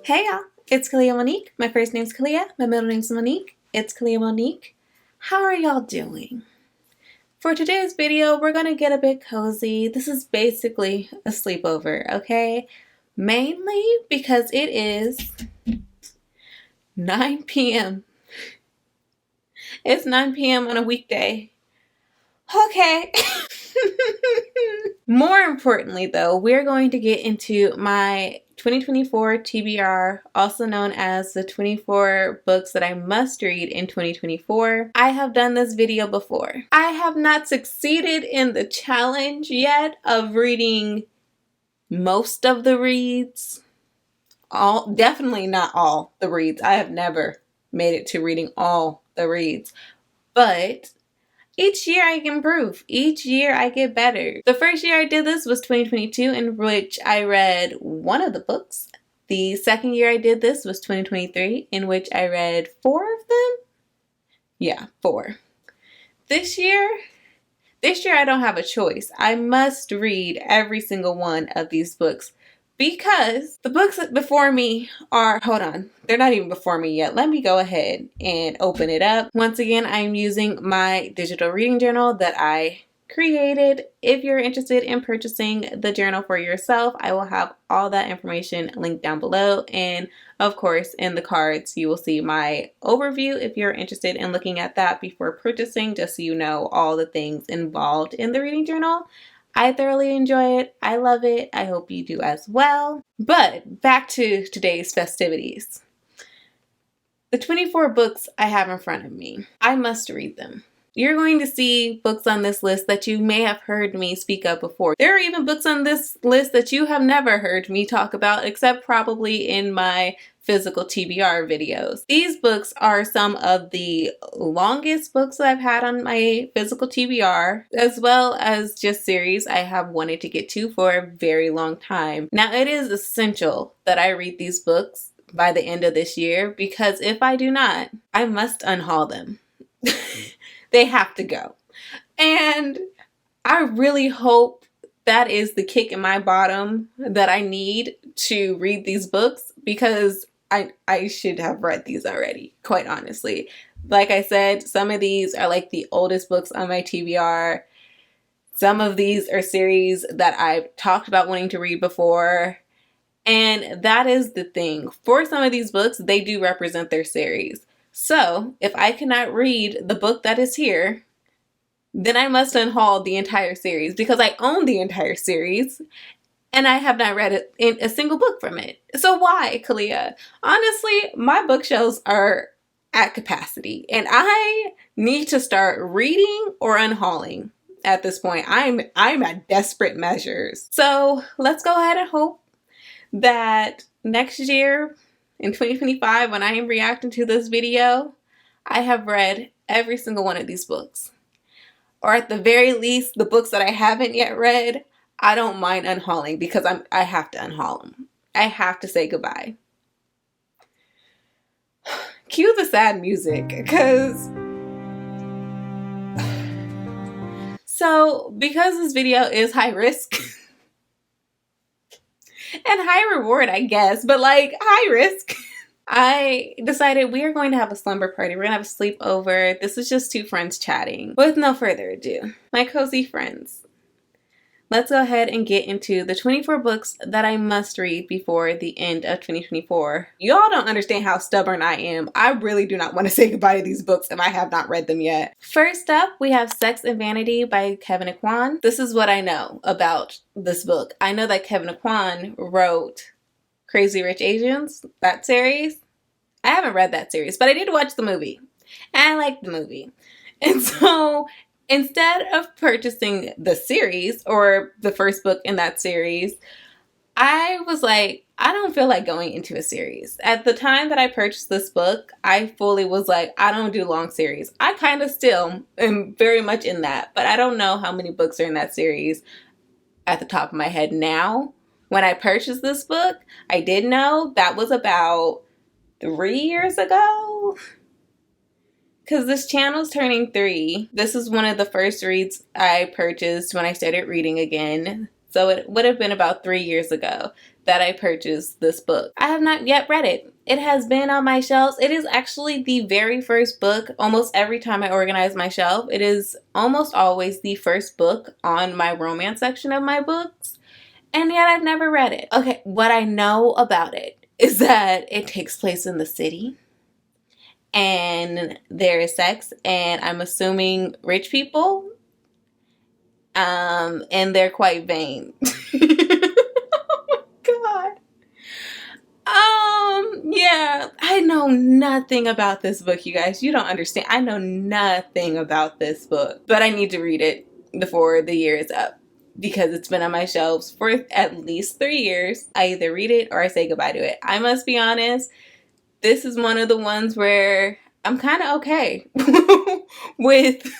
Hey y'all, it's Kalia Monique. My first name's Kalia, my middle name's Monique. It's Kalia Monique. How are y'all doing? For today's video, we're gonna get a bit cozy. This is basically a sleepover, okay? Mainly because it is 9 p.m. It's 9 p.m. on a weekday. Okay. More importantly though, we're going to get into my 2024 TBR, also known as the 24 books that I must read in 2024. I have done this video before. I have not succeeded in the challenge yet of reading most of the reads. Definitely not all the reads. I have never made it to reading all the reads. But each year I improve. Each year I get better. The first year I did this was 2022, in which I read one of the books. The second year I did this was 2023, in which I read 4 of them. Yeah, 4. This year I don't have a choice. I must read every single one of these books because the books before me are, hold on, they're not even before me yet. Let me go ahead and open it up. Once again, I'm using my digital reading journal that I created. If you're interested in purchasing the journal for yourself, I will have all that information linked down below. And of course, in the cards, you will see my overview if you're interested in looking at that before purchasing, just so you know all the things involved in the reading journal. I thoroughly enjoy it. I love it. I hope you do as well. But back to today's festivities. The 24 books I have in front of me, I must read them. You're going to see books on this list that you may have heard me speak of before. There are even books on this list that you have never heard me talk about, except probably in my physical TBR videos. These books are some of the longest books that I've had on my physical TBR, as well as just series I have wanted to get to for a very long time. Now, it is essential that I read these books by the end of this year, because if I do not, I must unhaul them. They have to go. And I really hope that is the kick in my bottom that I need to read these books, because I should have read these already, quite honestly. Like I said, some of these are like the oldest books on my TBR. Some of these are series that I've talked about wanting to read before. And that is the thing. For some of these books, they do represent their series. So, if I cannot read the book that is here, then I must unhaul the entire series, because I own the entire series and I have not read a single book from it. So why, Kalia? Honestly, my bookshelves are at capacity and I need to start reading or unhauling at this point. I'm at desperate measures. So let's go ahead and hope that next year, in 2025, when I am reacting to this video, I have read every single one of these books. Or at the very least, the books that I haven't yet read, I don't mind unhauling, because I have to unhaul them. I have to say goodbye. Cue the sad music, because... So, because this video is high risk... and high reward, I guess, but like high risk. I decided we are going to have a slumber party. We're gonna have a sleepover. This is just 2 friends chatting. With no further ado, my cozy friends, let's go ahead and get into the 24 books that I must read before the end of 2024. Y'all don't understand how stubborn I am. I really do not want to say goodbye to these books if I have not read them yet. First up, we have Sex and Vanity by Kevin Aucoin. This is what I know about this book. I know that Kevin Aucoin wrote Crazy Rich Asians, that series. I haven't read that series, but I did watch the movie. And I liked the movie. And so instead of purchasing the series or the first book in that series, I was like, I don't feel like going into a series. At the time that I purchased this book, I fully was like, I don't do long series. I kind of still am very much in that, but I don't know how many books are in that series at the top of my head now. When I purchased this book, I did know that was about 3 years ago. Because this channel's turning 3. This is one of the first reads I purchased when I started reading again. So it would have been about 3 years ago that I purchased this book. I have not yet read it. It has been on my shelves. It is actually the very first book. Almost every time I organize my shelf, it is almost always the first book on my romance section of my books. And yet I've never read it. Okay, what I know about it is that it takes place in the city. And there is sex. And I'm assuming rich people. And they're quite vain. God. Yeah, I know nothing about this book, you guys. You don't understand. I know nothing about this book, but I need to read it before the year is up because it's been on my shelves for at least 3 years. I either read it or I say goodbye to it. I must be honest, this is one of the ones where I'm kind of okay with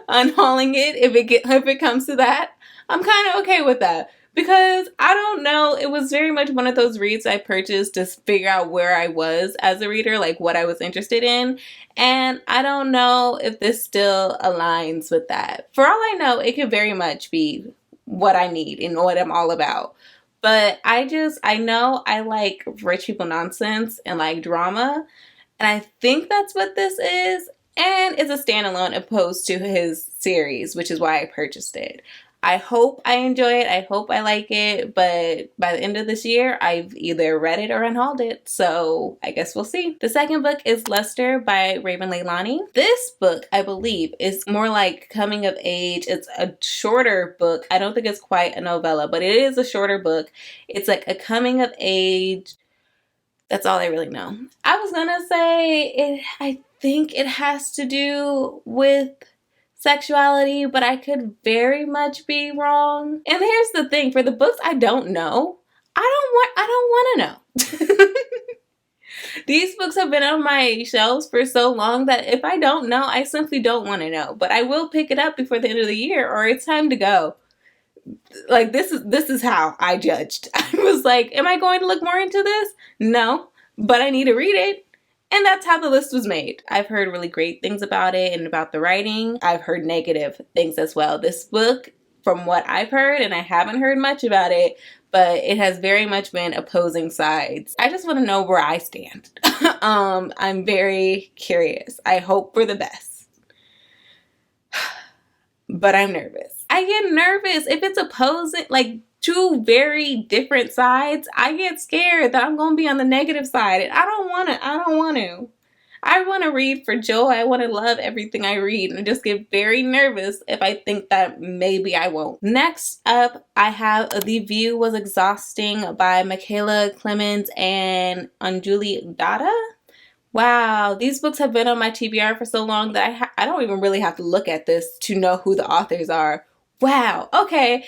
unhauling it if it comes to that. I'm kind of okay with that. Because I don't know, it was very much one of those reads I purchased to figure out where I was as a reader, like what I was interested in. And I don't know if this still aligns with that. For all I know, it could very much be what I need and what I'm all about. But I know I like rich people nonsense and like drama. And I think that's what this is. And it's a standalone opposed to his series, which is why I purchased it. I hope I enjoy it. I hope I like it. But by the end of this year, I've either read it or unhauled it. So I guess we'll see. The second book is Luster by Raven Leilani. This book, I believe, is more like coming of age. It's a shorter book. I don't think it's quite a novella, but it is a shorter book. It's like a coming of age. That's all I really know. I was gonna say I think it has to do with sexuality, but I could very much be wrong. And here's the thing, for the books I don't know, I don't want to know. These books have been on my shelves for so long that if I don't know, I simply don't want to know. But I will pick it up before the end of the year or it's time to go. Like this is how I judged. I was like, am I going to look more into this? No, but I need to read it. And that's how the list was made. I've heard really great things about it and about the writing. I've heard negative things as well. This book, from what I've heard, and I haven't heard much about it, but it has very much been opposing sides. I just want to know where I stand. I'm very curious. I hope for the best. But I'm nervous. I get nervous if it's opposing, like two very different sides. I get scared that I'm going to be on the negative side. And I don't want to. I want to read for joy. I want to love everything I read and just get very nervous if I think that maybe I won't. Next up, I have The View Was Exhausting by Michaela Clemens and Anjuli Datta. Wow, these books have been on my TBR for so long that I don't even really have to look at this to know who the authors are. Wow, okay.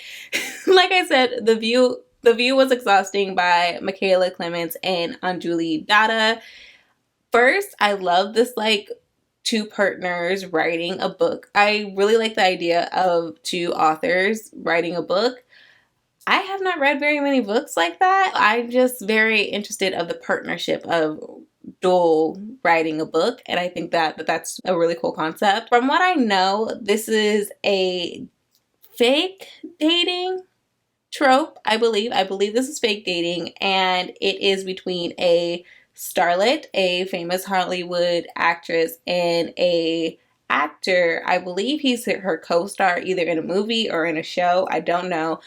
Like I said, The View Was Exhausting by Michaela Clemens and Anjuli Datta. First, I love this like two partners writing a book. I really like the idea of two authors writing a book. I have not read very many books like that. I'm just very interested of the partnership of dual writing a book, and I think that that's a really cool concept. From what I know, this is a fake dating trope, I believe. I believe this is fake dating, and it is between a starlet, a famous Hollywood actress, and a actor. I believe he's her co-star either in a movie or in a show. I don't know.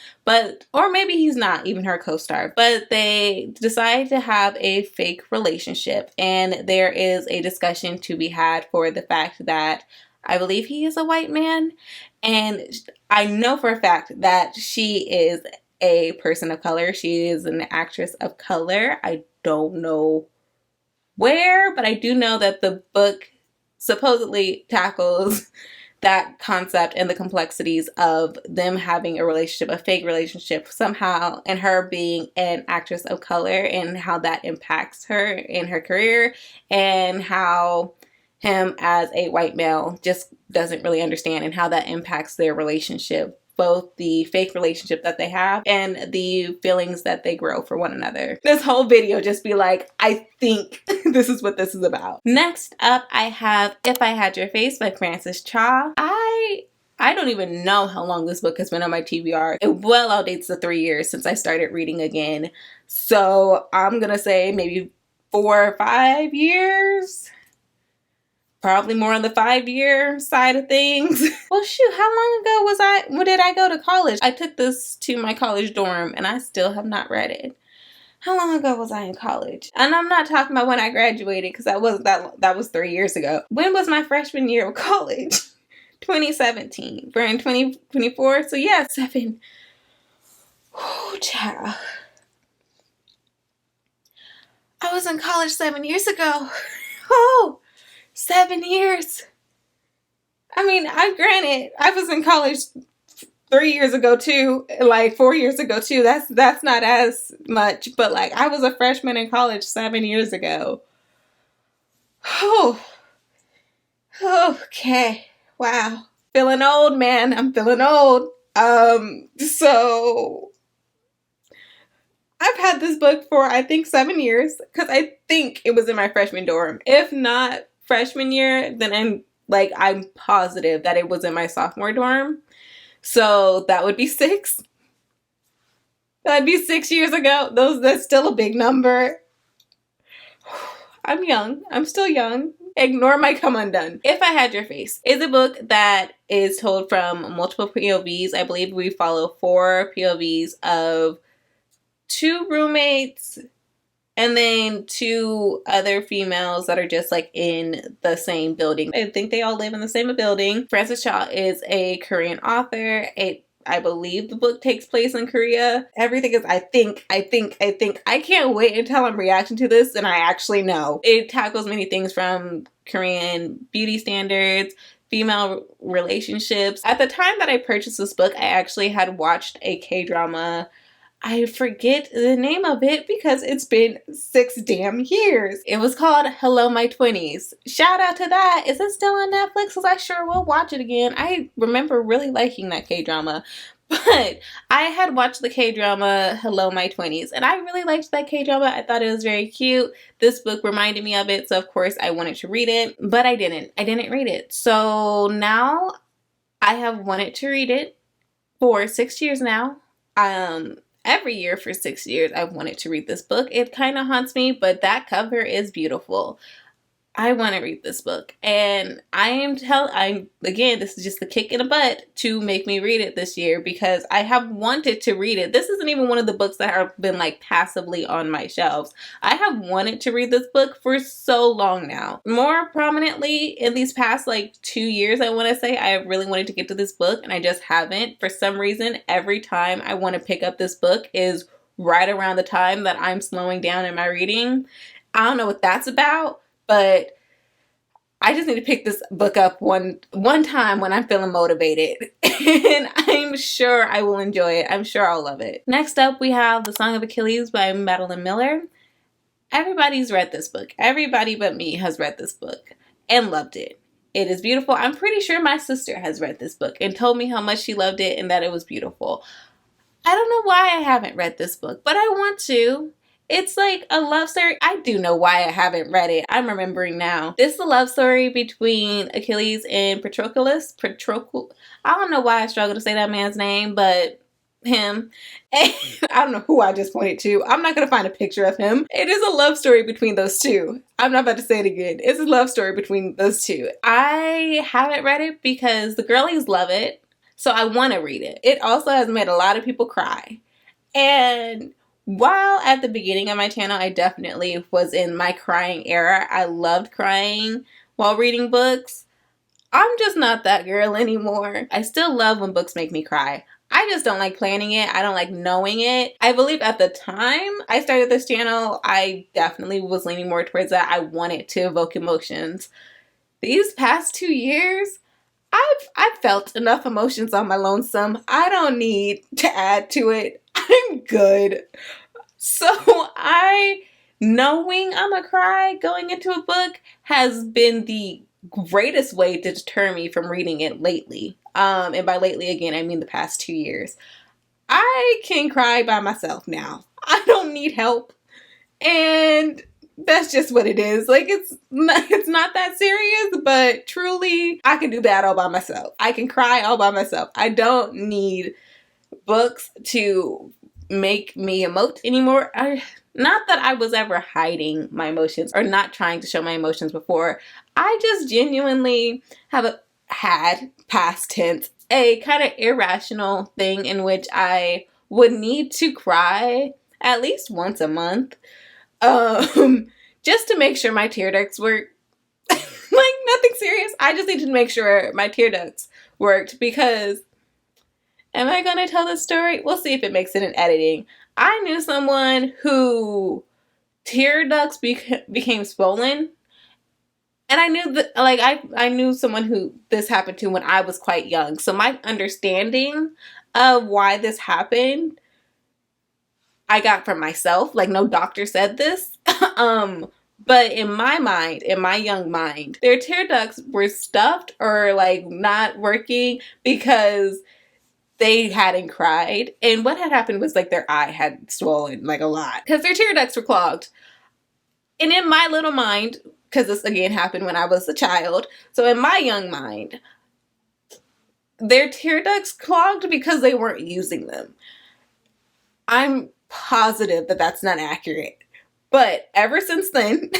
Or maybe he's not even her co-star. But they decide to have a fake relationship. And there is a discussion to be had for the fact that I believe he is a white man. And I know for a fact that she is a person of color. She is an actress of color. I don't know where, but I do know that the book supposedly tackles that concept and the complexities of them having a relationship, a fake relationship somehow, and her being an actress of color and how that impacts her in her career, and how him as a white male just doesn't really understand and how that impacts their relationship, both the fake relationship that they have and the feelings that they grow for one another. This whole video just be like, I think this is what this is about. Next up, I have If I Had Your Face by Frances Cha. I I don't even know how long this book has been on my TBR. It well outdates the 3 years since I started reading again. So I'm gonna say maybe 4 or 5 years. Probably more on the 5-year side of things. Well, shoot, how long ago when did I go to college? I took this to my college dorm and I still have not read it. How long ago was I in college? And I'm not talking about when I graduated, because that was 3 years ago. When was my freshman year of college? 2017. We're in 2024, so yeah, 7. Oh, child. I was in college 7 years ago. Oh, 7 years. I mean, granted, I was in college 3 years ago too, like 4 years ago too. That's not as much, but like I was a freshman in college 7 years ago. Oh, okay. Wow. Feeling old, man. I'm feeling old. So I've had this book for, I think, 7 years, because I think it was in my freshman dorm. If not freshman year, then I'm positive that it was in my sophomore dorm. So that would be 6. That'd be 6 years ago. That's still a big number. I'm young. I'm still young. Ignore my come undone. If I Had Your Face is a book that is told from multiple POVs. I believe we follow 4 POVs of 2 roommates and then 2 other females that are just like in the same building. I think they all live in the same building. Frances Shaw is a Korean author. I believe the book takes place in Korea. Everything is I think. I can't wait until I'm reacting to this and I actually know. It tackles many things from Korean beauty standards, female relationships. At the time that I purchased this book, I actually had watched a K-drama. I forget the name of it because it's been 6 damn years. It was called Hello My 20s. Shout out to that. Is it still on Netflix? Because I sure will watch it again. I remember really liking that K-drama. But I had watched the K-drama Hello My 20s and I really liked that K-drama. I thought it was very cute. This book reminded me of it, so of course I wanted to read it. But I didn't. I didn't read it. So now I have wanted to read it for 6 years now. Every year for 6 years, I've wanted to read this book. It kind of haunts me, but that cover is beautiful. I want to read this book. And again, this is just the kick in the butt to make me read it this year because I have wanted to read it. This isn't even one of the books that have been like passively on my shelves. I have wanted to read this book for so long now. More prominently in these past like 2 years, I want to say, I have really wanted to get to this book and I just haven't. For some reason, every time I want to pick up this book is right around the time that I'm slowing down in my reading. I don't know what that's about. But I just need to pick this book up one time when I'm feeling motivated. And I'm sure I will enjoy it. I'm sure I'll love it. Next up, we have The Song of Achilles by Madeline Miller. Everybody's read this book. Everybody but me has read this book and loved it. It is beautiful. I'm pretty sure my sister has read this book and told me how much she loved it and that it was beautiful. I don't know why I haven't read this book, but I want to. It's like a love story. I do know why I haven't read it. I'm remembering now. This is a love story between Achilles and Patroclus. I don't know why I struggle to say that man's name, but him. And I don't know who I just pointed to. I'm not going to find a picture of him. It is a love story between those two. I'm not about to say it again. It's a love story between those two. I haven't read it because the girlies love it, so I want to read it. It also has made a lot of people cry. And while at the beginning of my channel, I definitely was in my crying era. I loved crying while reading books. I'm just not that girl anymore. I still love when books make me cry. I just don't like planning it. I don't like knowing it. I believe at the time I started this channel, I definitely was leaning more towards that. I wanted to evoke emotions. These past 2 years, I've felt enough emotions on my lonesome. I don't need to add to it. I'm good. So knowing I'm a cry going into a book has been the greatest way to deter me from reading it lately. And by lately, again, I mean the past 2 years. I can cry by myself now. I don't need help. And That's just what it is. Like, it's not that serious, but truly, I can do that all by myself. I can cry all by myself. I don't need books to make me emote anymore. Not that I was ever hiding my emotions or not trying to show my emotions before. I just genuinely had, past tense, a kind of irrational thing in which I would need to cry at least once a month. Just to make sure my tear ducts work. Like, nothing serious. I just needed to make sure my tear ducts worked because, am I going to tell this story? We'll see if it makes it in editing. I knew someone who tear ducts became swollen. And I knew that, like, I knew someone who this happened to when I was quite young. So my understanding of why this happened, I got from myself. Like, no doctor said this. But in my mind, in my young mind, their tear ducts were stuffed or like not working because they hadn't cried. And what had happened was like their eye had swollen like a lot because their tear ducts were clogged. And in my little mind, because this again happened when I was a child, so in my young mind, their tear ducts clogged because they weren't using them. I'm positive that that's not accurate. But ever since then,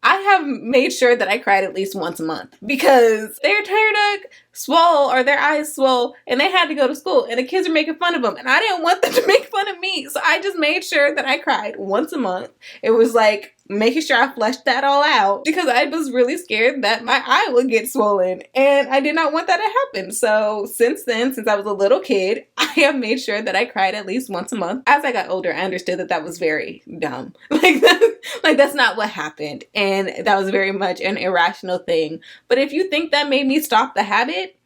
I have made sure that I cried at least once a month because their tear duct swole or their eyes swole and they had to go to school and the kids were making fun of them and I didn't want them to make fun of me. So I just made sure that I cried once a month. It was like making sure I fleshed that all out because I was really scared that my eye would get swollen and I did not want that to happen. So since then, since I was a little kid, I have made sure that I cried at least once a month. As I got older, I understood that that was very dumb. Like that's not what happened. And that was very much an irrational thing. But if you think that made me stop the habit,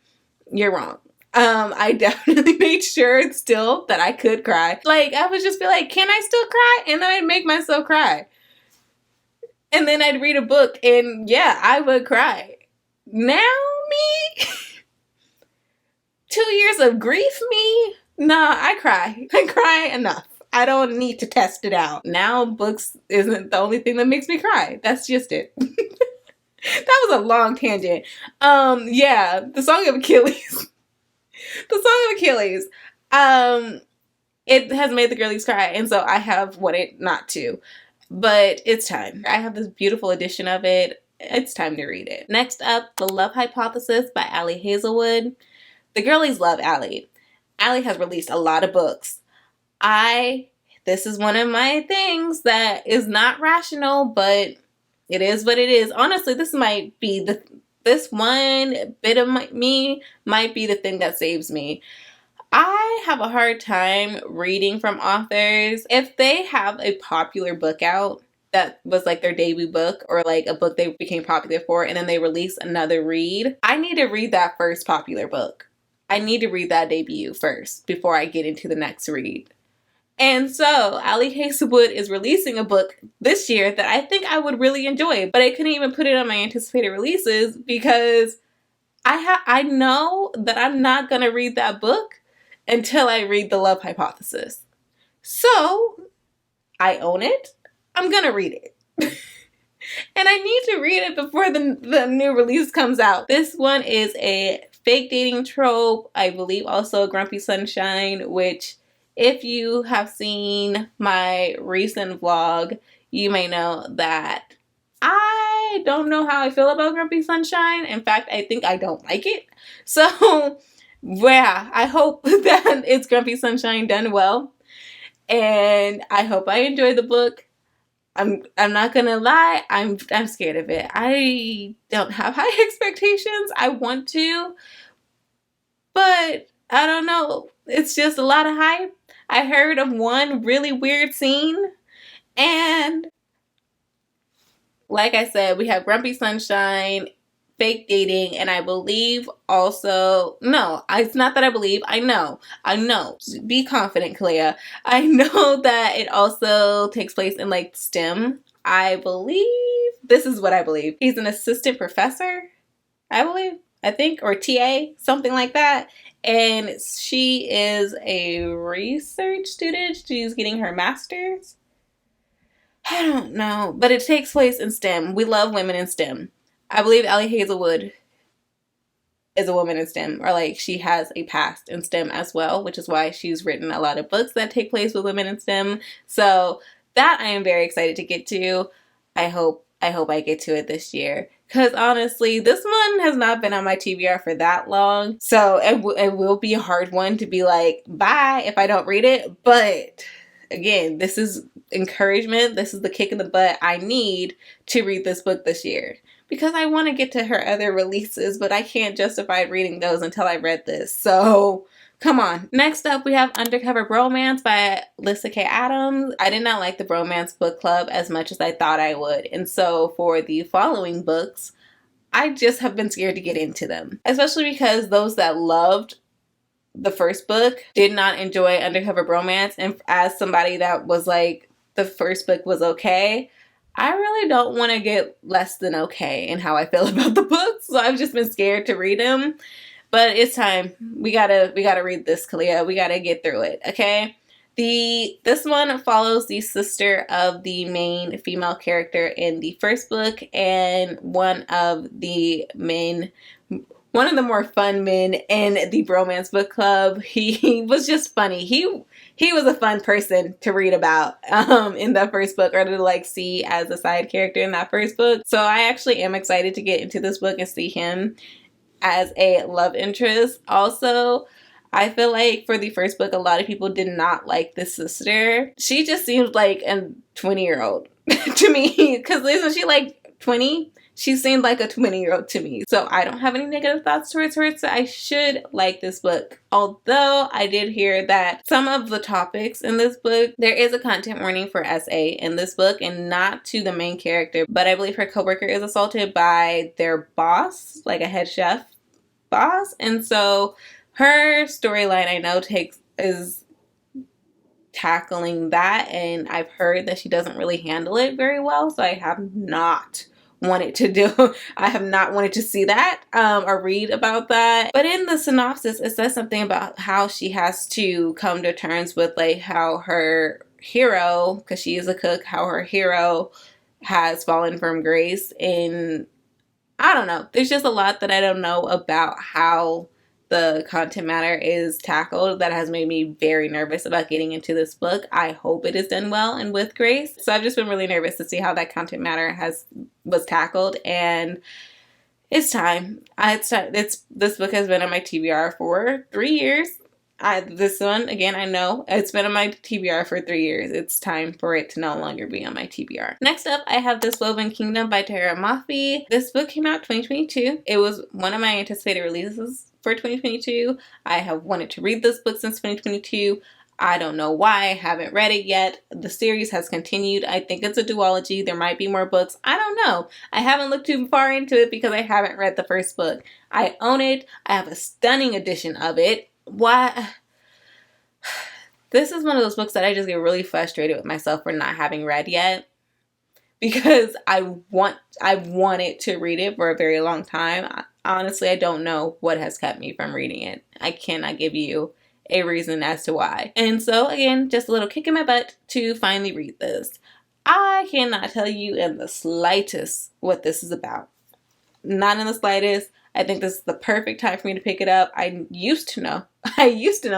you're wrong. I definitely made sure still that I could cry. Like, I would just be like, can I still cry? And then I'd make myself cry. And then I'd read a book and yeah, I would cry. Now me? 2 years of grief me? Nah, I cry. I cry enough. I don't need to test it out. Now books isn't the only thing that makes me cry. That's just it. That was a long tangent. Yeah, the Song of Achilles. The Song of Achilles. It has made the girlies cry, and so I have wanted not to. But it's time. I have this beautiful edition of it. It's time to read it. Next up, The Love Hypothesis by Allie Hazelwood. The girlies love Allie. Allie has released a lot of books. This is one of my things that is not rational, but it is what it is. Honestly, this might be this one bit of me might be the thing that saves me. I have a hard time reading from authors. If they have a popular book out that was like their debut book or like a book they became popular for and then they release another read, I need to read that first popular book. I need to read that debut first before I get into the next read. And so Allie Hazelwood is releasing a book this year that I think I would really enjoy, but I couldn't even put it on my anticipated releases because I know that I'm not going to read that book until I read The Love Hypothesis. So I own it. I'm going to read it. And I need to read it before the new release comes out. This one is a fake dating trope. I believe also Grumpy Sunshine, which if you have seen my recent vlog, you may know that I don't know how I feel about Grumpy Sunshine. In fact, I think I don't like it. So yeah, I hope that it's Grumpy Sunshine done well. And I hope I enjoy the book. I'm not gonna lie, I'm scared of it. I don't have high expectations. I want to, but I don't know. It's just a lot of hype. I heard of one really weird scene, and like I said, we have Grumpy Sunshine, fake dating, and I believe also, no, it's not that I believe, I know. Be confident, Kalea. I know that it also takes place in like STEM. I believe, this is what I believe. He's an assistant professor, I think, or TA, something like that. And she is a research student. She's getting her master's. I don't know, but it takes place in STEM. We love women in STEM. I believe Ellie Hazelwood is a woman in STEM, or like she has a past in STEM as well, which is why she's written a lot of books that take place with women in STEM. So that I am very excited to get to. I hope I get to it this year. Because honestly, this one has not been on my TBR for that long. So it will be a hard one to be like, bye, if I don't read it. But again, this is encouragement. This is the kick in the butt I need to read this book this year. Because I want to get to her other releases, but I can't justify reading those until I read this. So come on. Next up, we have Undercover Romance by Lyssa Kay Adams. I did not like the Bromance book club as much as I thought I would. And so for the following books, I just have been scared to get into them. Especially because those that loved the first book did not enjoy Undercover Romance. And as somebody that was like, the first book was okay, I really don't want to get less than okay in how I feel about the books. So I've just been scared to read them. But it's time. We gotta read this, Kalia. We gotta get through it, okay? This one follows the sister of the main female character in the first book, and one of the more fun men in the Bromance book club. He was just funny. He was a fun person to read about in that first book, or to like see as a side character in that first book. So I actually am excited to get into this book and see him as a love interest. Also, I feel like for the first book, a lot of people did not like the sister. She just seems like a 20-year-old to me. Because isn't she like 20? She seemed like a 20-year-old to me. So I don't have any negative thoughts towards her. So I should like this book. Although I did hear that some of the topics in this book, there is a content warning for SA in this book, and not to the main character. But I believe her coworker is assaulted by their boss, like a head chef boss. And so her storyline, I know, is tackling that. And I've heard that she doesn't really handle it very well. So I have not wanted to see that or read about that. But in the synopsis, it says something about how she has to come to terms with like how her hero, because she is a cook, how her hero has fallen from grace. And I don't know, there's just a lot that I don't know about how the content matter is tackled that has made me very nervous about getting into this book. I hope it is done well and with grace. So I've just been really nervous to see how that content matter was tackled, and it's time. This book has been on my TBR for 3 years. This one, again, I know it's been on my TBR for 3 years. It's time for it to no longer be on my TBR. Next up, I have This Woven Kingdom by Tara Mafi. This book came out 2022. It was one of my anticipated releases for 2022. I have wanted to read this book since 2022. I don't know why I haven't read it yet. The series has continued. I think it's a duology. There might be more books. I don't know. I haven't looked too far into it because I haven't read the first book. I own it. I have a stunning edition of it. Why? This is one of those books that I just get really frustrated with myself for not having read yet, because I wanted to read it for a very long time. Honestly, I don't know what has kept me from reading it. I cannot give you a reason as to why. And so again, just a little kick in my butt to finally read this. I cannot tell you in the slightest what this is about. Not in the slightest. I think this is the perfect time for me to pick it up. I used to know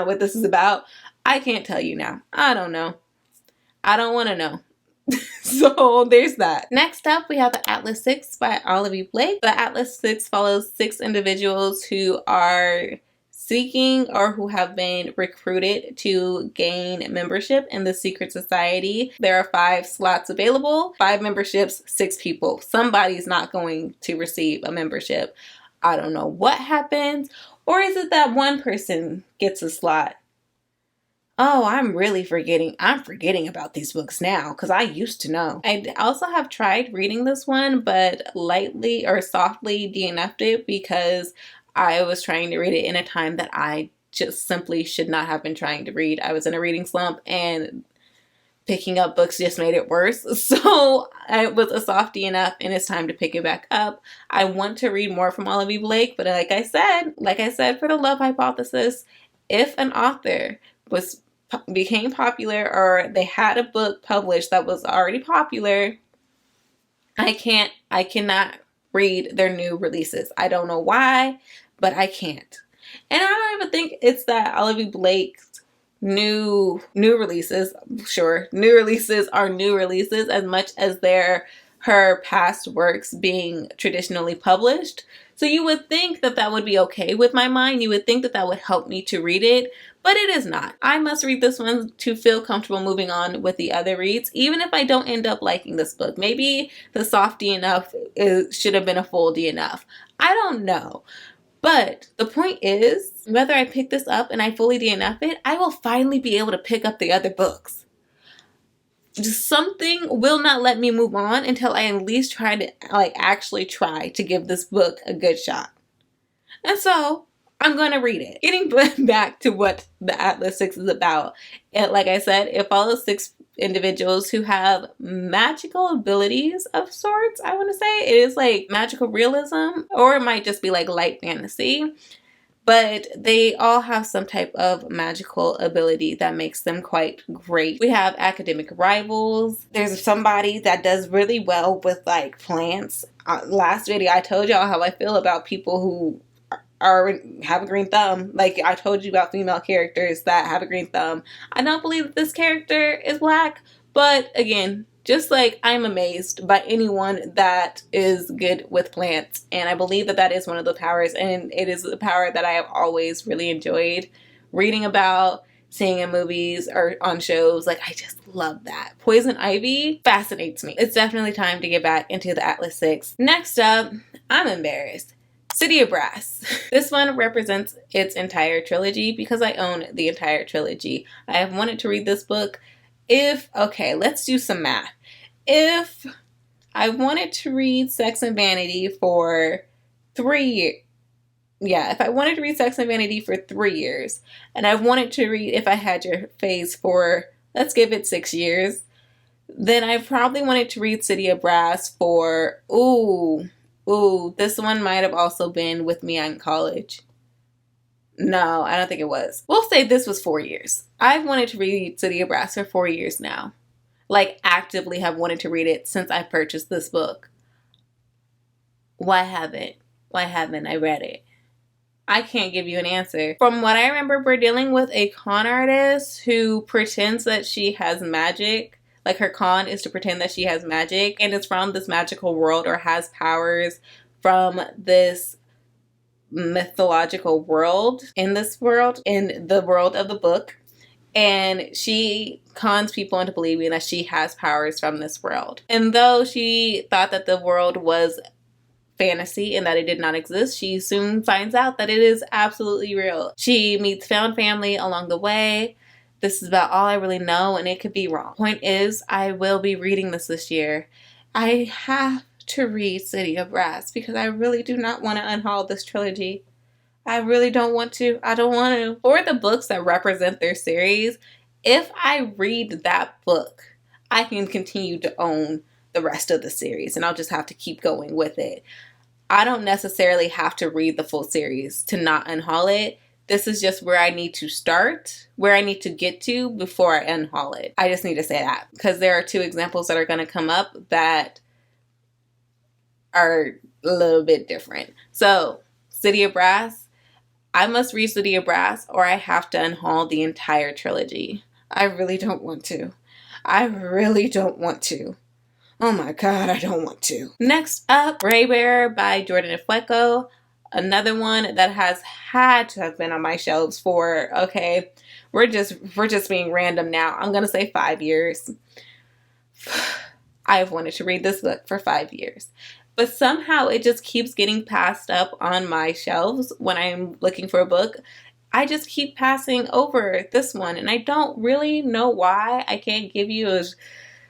what this is about. I can't tell you now. I don't know. I don't want to know. So there's that. Next up, we have The Atlas 6 by Olivia Blake. The Atlas 6 follows 6 individuals who are seeking or who have been recruited to gain membership in the secret society. There are 5 slots available, 5 memberships, 6 people. Somebody's not going to receive a membership. I don't know what happens. Or is it that one person gets a slot? Oh, I'm forgetting about these books now, because I used to know. I also have tried reading this one, but lightly or softly DNF'd it because I was trying to read it in a time that I just simply should not have been trying to read. I was in a reading slump, and picking up books just made it worse. So it was a soft DNF, and it's time to pick it back up. I want to read more from Olivia Blake, but like I said for the love hypothesis, if an author was became popular or they had a book published that was already popular, I cannot read their new releases. I don't know why, but I can't. And I don't even think it's that Olivia Blake's new releases. Sure, new releases are new releases as much as they're her past works being traditionally published. So you would think that that would be okay with my mind. You would think that that would help me to read it, but it is not. I must read this one to feel comfortable moving on with the other reads, even if I don't end up liking this book. Maybe the softy enough should have been a foldy enough. I don't know. But the point is, whether I pick this up and I fully DNF it, I will finally be able to pick up the other books. Just something will not let me move on until I at least try to, actually try to give this book a good shot. And so, I'm going to read it. Getting back to what the Atlas 6 is about. Like I said, it follows 6 individuals who have magical abilities of sorts, I want to say. It is like magical realism, or it might just be like light fantasy. But they all have some type of magical ability that makes them quite great. We have academic rivals. There's somebody that does really well with like plants. Last video I told y'all how I feel about people who have a green thumb. Like I told you about female characters that have a green thumb. I don't believe that this character is black, but again, just like I'm amazed by anyone that is good with plants. And I believe that that is one of the powers, and it is the power that I have always really enjoyed reading about, seeing in movies or on shows. Like I just love that. Poison ivy fascinates me. It's definitely time to get back into the Atlas 6. Next up, I'm embarrassed. City of Brass. This one represents its entire trilogy because I own the entire trilogy. I have wanted to read this book. Okay, let's do some math. If I wanted to read Sex and Vanity for 3 years, if I wanted to read Sex and Vanity for 3 years, and I wanted to read If I Had Your Face for, let's give it 6 years, then I probably wanted to read City of Brass for, this one might have also been with me in college. No, I don't think it was. We'll say this was 4 years. I've wanted to read City of Brass for 4 years now. Like, actively have wanted to read it since I purchased this book. Why haven't I read it? I can't give you an answer. From what I remember, we're dealing with a con artist who pretends that she has magic. Like, her con is to pretend that she has magic and is from this magical world or has powers from this mythological world, in the world of the book. And she cons people into believing that she has powers from this world. And though she thought that the world was fantasy and that it did not exist, she soon finds out that it is absolutely real. She meets found family along the way. This is about all I really know, and it could be wrong. Point is, I will be reading this year. I have to read City of Brass because I really do not want to unhaul this trilogy. I really don't want to. I don't want to. For the books that represent their series, if I read that book, I can continue to own the rest of the series, and I'll just have to keep going with it. I don't necessarily have to read the full series to not unhaul it. This is just where I need to start, where I need to get to before I unhaul it. I just need to say that because there are 2 examples that are going to come up that are a little bit different. So, City of Brass. I must read City of Brass or I have to unhaul the entire trilogy. I really don't want to. I really don't want to. Oh my god, I don't want to. Next up, Greybear by Jordan Ifueko. Another one that has had to have been on my shelves for, okay, we're just being random now. I'm going to say 5 years. I have wanted to read this book for 5 years. But somehow it just keeps getting passed up on my shelves when I'm looking for a book. I just keep passing over this one, and I don't really know why. I can't give you a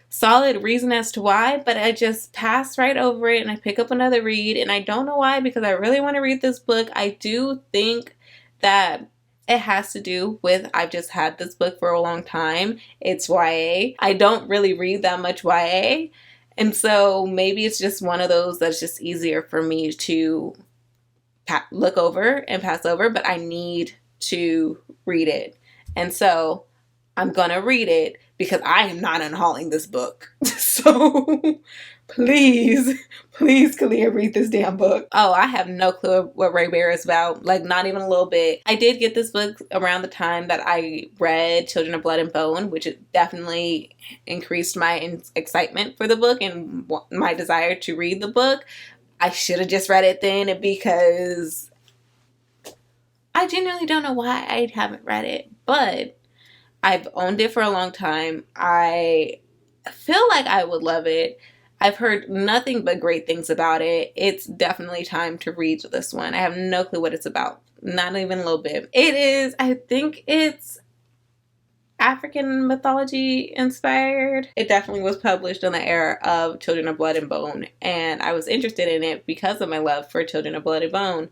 solid reason as to why, but I just pass right over it and I pick up another read, and I don't know why because I really want to read this book. I do think that it has to do with I've just had this book for a long time. It's YA. I don't really read that much YA. And so maybe it's just one of those that's just easier for me to look over and pass over, but I need to read it. And so I'm gonna read it because I am not unhauling this book. So please, please, Kalia, read this damn book. Oh, I have no clue what Ray Bear is about. Like, not even a little bit. I did get this book around the time that I read Children of Blood and Bone, which definitely increased my excitement for the book and my desire to read the book. I should have just read it then because I genuinely don't know why I haven't read it, but I've owned it for a long time. I feel like I would love it. I've heard nothing but great things about it. It's definitely time to read this one. I have no clue what it's about. Not even a little bit. It is, I think it's African mythology inspired. It definitely was published in the era of Children of Blood and Bone, and I was interested in it because of my love for Children of Blood and Bone.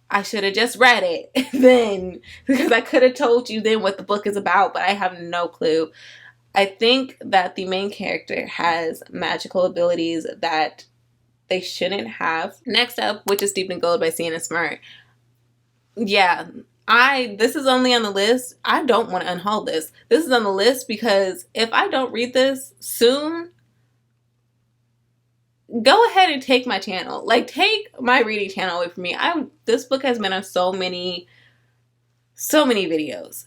I should have just read it then, because I could have told you then what the book is about, but I have no clue. I think that the main character has magical abilities that they shouldn't have. Next up, Witches Steeped in Gold by Sienna Smart. Yeah, this is only on the list. I don't want to unhaul this. This is on the list because if I don't read this soon, go ahead and take my channel. Like, take my reading channel away from me. This book has been on so many videos.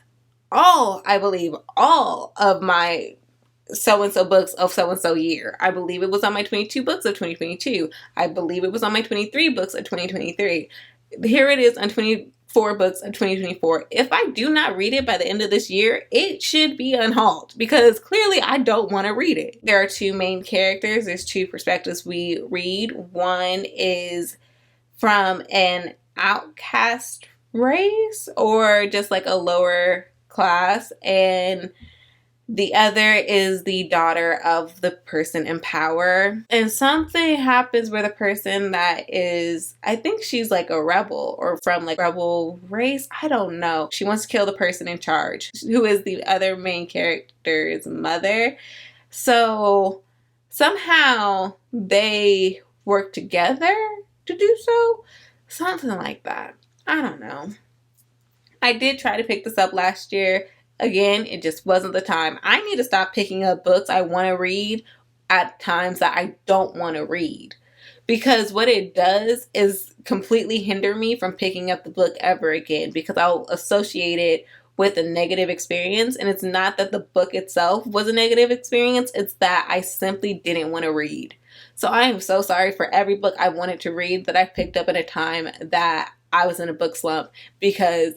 I believe all of my so-and-so books of so-and-so year. I believe it was on my 22 books of 2022. I believe it was on my 23 books of 2023. Here it is on 24 books of 2024. If I do not read it by the end of this year, it should be unhauled because clearly I don't want to read it. There are two main characters. There's two perspectives we read. One is from an outcast race or just like a lower class, and the other is the daughter of the person in power. And something happens where the person that is, I think she's like a rebel or from like rebel race, I don't know. She wants to kill the person in charge, who is the other main character's mother. So somehow they work together to do so. Something like that. I don't know. I did try to pick this up last year. Again, it just wasn't the time. I need to stop picking up books I want to read at times that I don't want to read. Because what it does is completely hinder me from picking up the book ever again. Because I'll associate it with a negative experience. And it's not that the book itself was a negative experience. It's that I simply didn't want to read. So I am so sorry for every book I wanted to read that I picked up at a time that I was in a book slump, because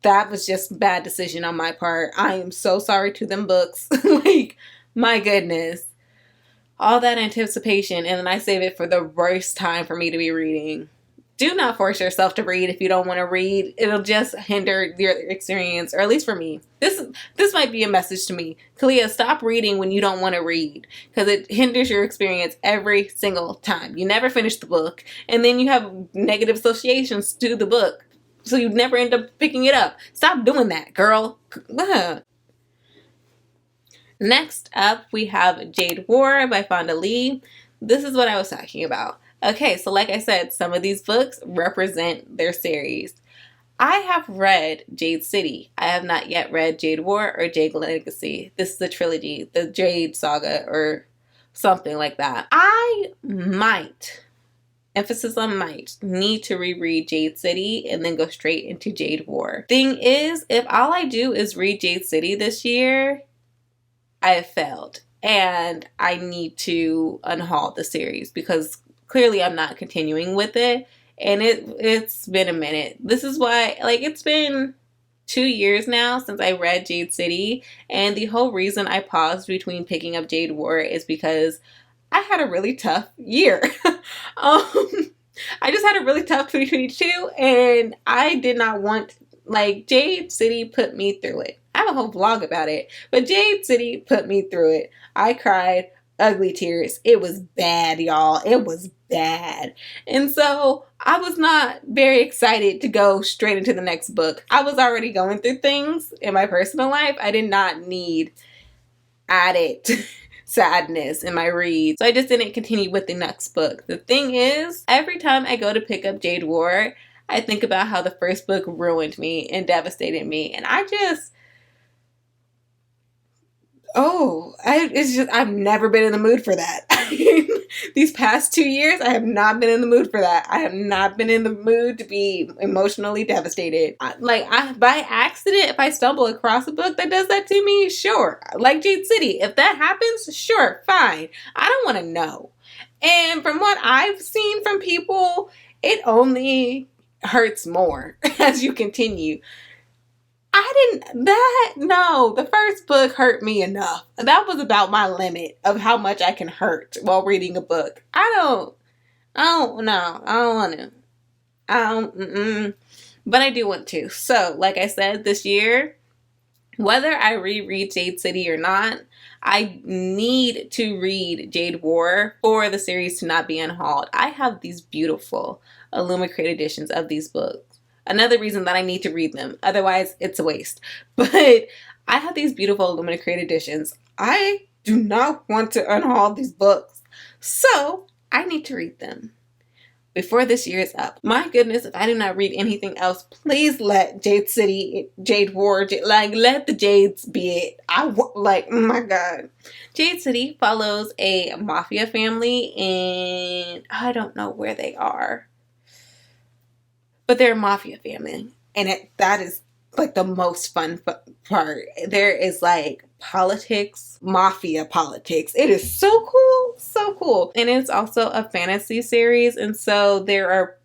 that was just a bad decision on my part. I am so sorry to them books. Like, my goodness. All that anticipation, and then I save it for the worst time for me to be reading. Do not force yourself to read if you don't want to read. It'll just hinder your experience, or at least for me. This might be a message to me. Kalia, stop reading when you don't want to read, because it hinders your experience every single time. You never finish the book, and then you have negative associations to the book. So you never end up picking it up. Stop doing that, girl. Next up, we have Jade War by Fonda Lee. This is what I was talking about. Okay, so like I said, some of these books represent their series. I have read Jade City. I have not yet read Jade War or Jade Legacy. This is the trilogy, the Jade Saga or something like that. I might, emphasis on might, need to reread Jade City and then go straight into Jade War. Thing is, if all I do is read Jade City this year, I have failed. And I need to unhaul the series because clearly I'm not continuing with it. And it's been a minute. This is why, like, it's been 2 years now since I read Jade City. And the whole reason I paused between picking up Jade War is because I had a really tough year. I just had a really tough 2022, and I did not want, like, Jade City put me through it. I have a whole vlog about it, but Jade City put me through it. I cried ugly tears. It was bad, y'all. It was bad. And so I was not very excited to go straight into the next book. I was already going through things in my personal life. I did not need added sadness in my read. So I just didn't continue with the next book. The thing is, every time I go to pick up Jade War, I think about how the first book ruined me and devastated me. And I It's just, I've never been in the mood for that. These past 2 years, I have not been in the mood for that. I have not been in the mood to be emotionally devastated. By accident, if I stumble across a book that does that to me, sure. Like Jade City, if that happens, sure, fine. I don't want to know. And from what I've seen from people, it only hurts more as you continue. No, the first book hurt me enough. That was about my limit of how much I can hurt while reading a book. I don't know. I don't want to. But I do want to. So, like I said, this year, whether I reread Jade City or not, I need to read Jade War for the series to not be unhauled. I have these beautiful Illumicrate editions of these books. Another reason that I need to read them. Otherwise, it's a waste. But I have these beautiful Illumicrate editions. I do not want to unhaul these books. So, I need to read them before this year is up. My goodness, if I do not read anything else, please let Jade City, Jade War, let the Jades be it. Oh my God. Jade City follows a mafia family and I don't know where they are. But they're a mafia family. And that is like the most fun part. There is like politics, mafia politics. It is so cool, so cool. And it's also a fantasy series, and so there are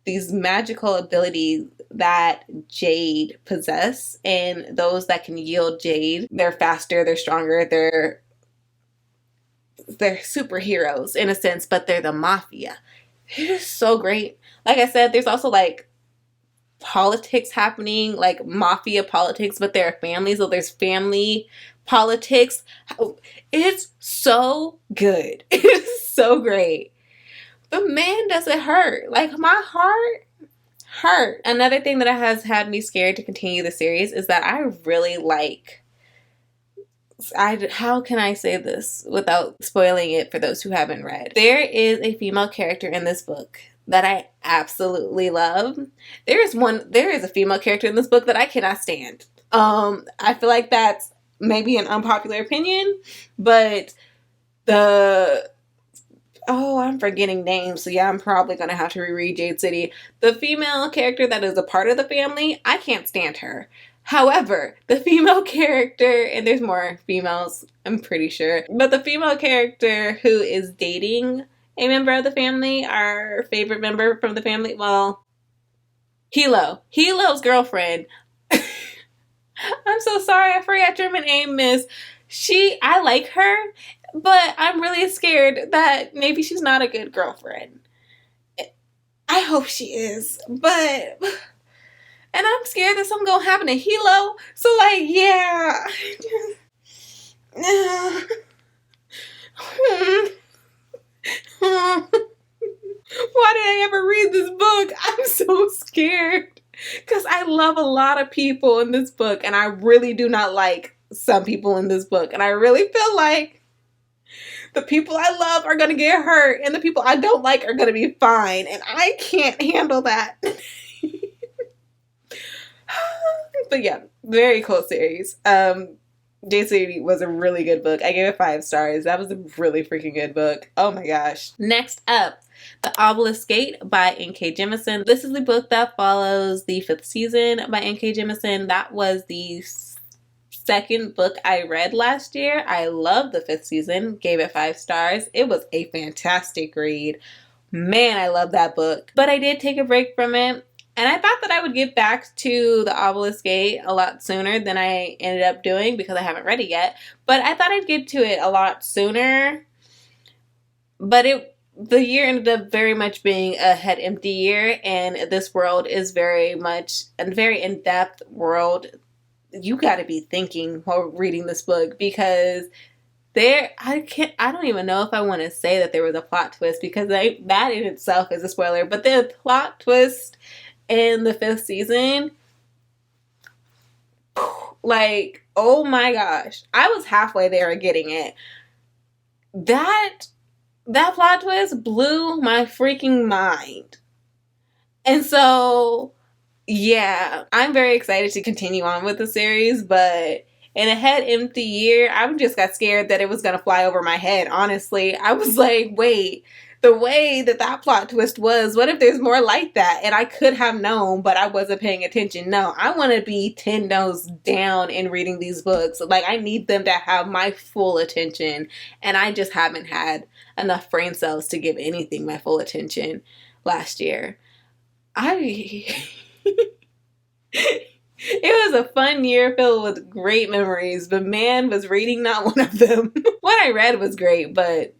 these magical abilities that Jade possess, and those that can yield Jade. They're faster, they're stronger, they're superheroes in a sense, but they're the mafia. It is so great. Like I said, there's also like politics happening, like mafia politics, but there are families, so there's family politics. It's so good. It is so great. But man, does it hurt. Like my heart hurt. Another thing that has had me scared to continue the series is that I really like, how can I say this without spoiling it for those who haven't read? There is a female character in this book that I absolutely love. There is a female character in this book that I cannot stand. I feel like that's maybe an unpopular opinion, but I'm forgetting names, so yeah, I'm probably gonna have to reread Jade City. The female character that is a part of the family, I can't stand her. However, the female character, and there's more females, I'm pretty sure, but the female character who is dating a member of the family, our favorite member from the family, well, Hilo's girlfriend. I'm so sorry, I forgot your name, Miss. I like her, but I'm really scared that maybe she's not a good girlfriend. I hope she is, and I'm scared that something gonna happen to Hilo, so like, yeah. Why did I ever read this book? I'm so scared. Because I love a lot of people in this book, and I really do not like some people in this book. And I really feel like the people I love are going to get hurt, and the people I don't like are going to be fine. And I can't handle that. But yeah, very cool series. Jade City was a really good book. I gave it 5 stars. That was a really freaking good book. Oh my gosh. Next up, The Obelis Gate by N.K. Jemisin. This is the book that follows the 5th season by N.K. Jemisin. That was the second book I read last year. I loved the 5th season. Gave it 5 stars. It was a fantastic read. Man, I love that book. But I did take a break from it. And I thought that I would get back to The Obelis Gate a lot sooner than I ended up doing because I haven't read it yet. But I thought I'd get to it a lot sooner. But the year ended up very much being a head empty year. And this world is very much a very in-depth world. You got to be thinking while reading this book because I don't even know if I want to say that there was a plot twist because that in itself is a spoiler. But the plot twist in the 5th season, like, oh my gosh, I was halfway there getting it. That plot twist blew my freaking mind. And so, yeah, I'm very excited to continue on with the series, but In a head empty year, I just got scared that it was going to fly over my head, honestly. I was like, wait, the way that that plot twist was, what if there's more like that? And I could have known, but I wasn't paying attention. No, I want to be 10 nose down in reading these books. Like, I need them to have my full attention. And I just haven't had enough brain cells to give anything my full attention last year. It was a fun year filled with great memories, but man, was reading not one of them. What I read was great, but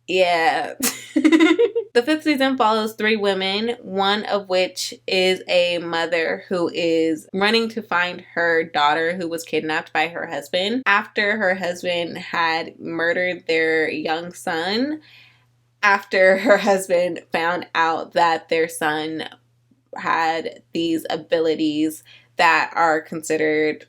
yeah. The 5th season follows 3 women, one of which is a mother who is running to find her daughter who was kidnapped by her husband after her husband had murdered their young son, after her husband found out that their son had these abilities that are considered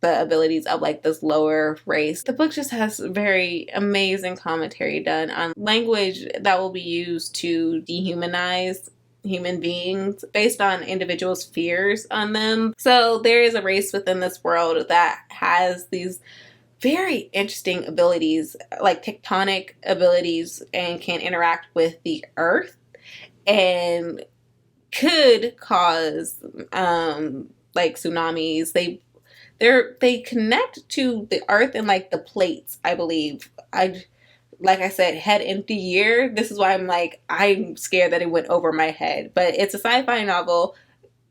the abilities of like this lower race. The book just has very amazing commentary done on language that will be used to dehumanize human beings based on individuals' fears on them. So there is a race within this world that has these very interesting abilities, like tectonic abilities, and can interact with the earth and could cause like tsunamis. They connect to the earth and like the plates, I believe. Like I said, head empty year. This is why I'm scared that it went over my head. But it's a sci-fi novel.